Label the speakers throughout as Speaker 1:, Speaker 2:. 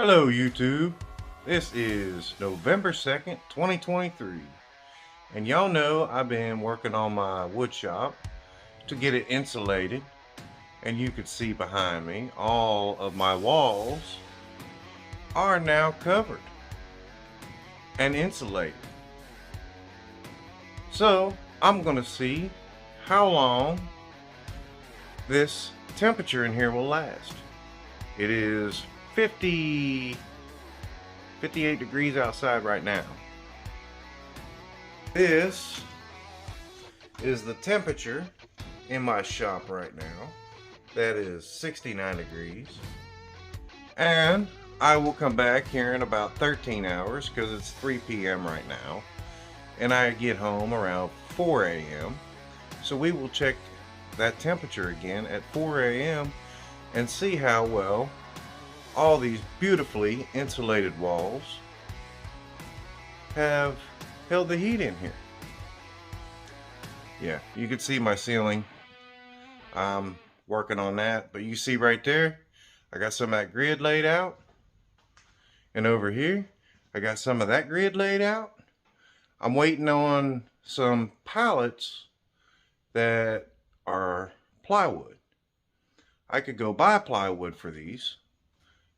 Speaker 1: Hello YouTube, this is November 2nd, 2023, and y'all know I've been working on my wood shop to get it insulated, and you can see behind me all of my walls are now covered and insulated. So I'm gonna see how long this temperature in here will last. It is 58 degrees outside right now. This is the temperature in my shop right now. That is 69 degrees. And I will come back here in about 13 hours because it's 3 p.m. right now. And I get home around 4 a.m. So we will check that temperature again at 4 a.m. and see how well all these beautifully insulated walls have held the heat in here. Yeah, you can see my ceiling. I'm working on that, but you see right there, I got some of that grid laid out. And over here, I got some of that grid laid out. I'm waiting on some pallets that are plywood. I could go buy plywood for these,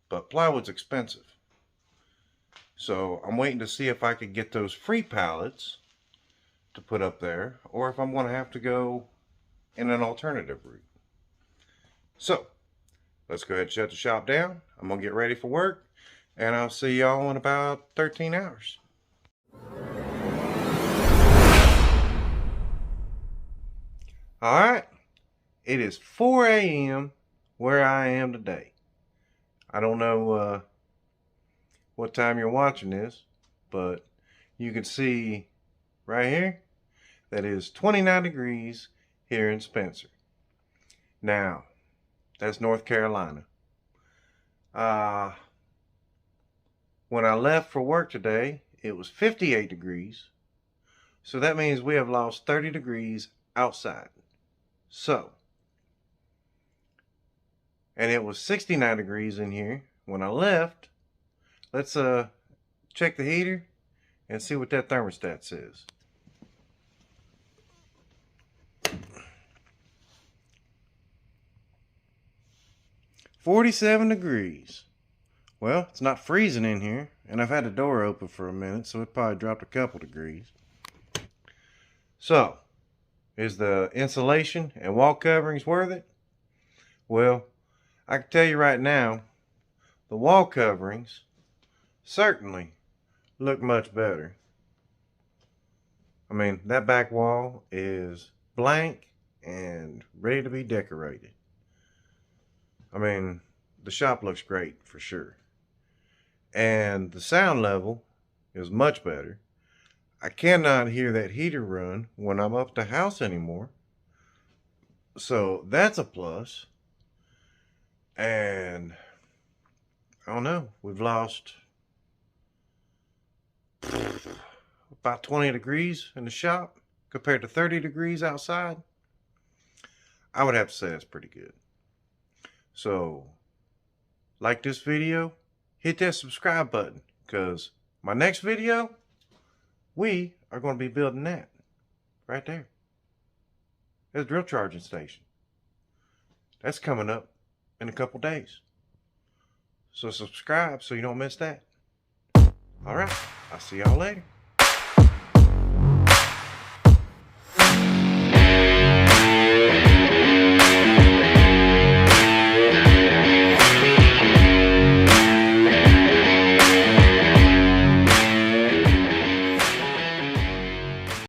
Speaker 1: but plywood's expensive. So I'm waiting to see if I could get those free pallets to put up there, or if I'm going to have to go in an alternative route. So let's go ahead and shut the shop down. I'm going to get ready for work, and I'll see y'all in about 13 hours. Alright, it is 4 a.m. where I am today. I don't know what time you're watching this, but you can see right here that is 29 degrees here in Spencer. Now, that's North Carolina. When I left for work today, it was 58 degrees. So that means we have lost 30 degrees outside. So, and it was 69 degrees in here when I left. Let's check the heater and see what that thermostat says. "47 degrees. Well, it's not freezing in here, and I've had the door open for a minute, so it probably dropped a couple degrees. So, is the insulation and wall coverings worth it? Well, I can tell you right now, the wall coverings certainly look much better. I mean, that back wall is blank and ready to be decorated. I mean, the shop looks great for sure. And the sound level is much better. I cannot hear that heater run when I'm up the house anymore. So that's a plus. And I don't know, we've lost about 20 degrees in the shop compared to 30 degrees outside. I would have to say that's pretty good. So, like this video, hit that subscribe button, because my next video, we are going to be building that right there. There's a drill charging station. That's coming up in a couple days. So subscribe so you don't miss that. All right, I'll see y'all later.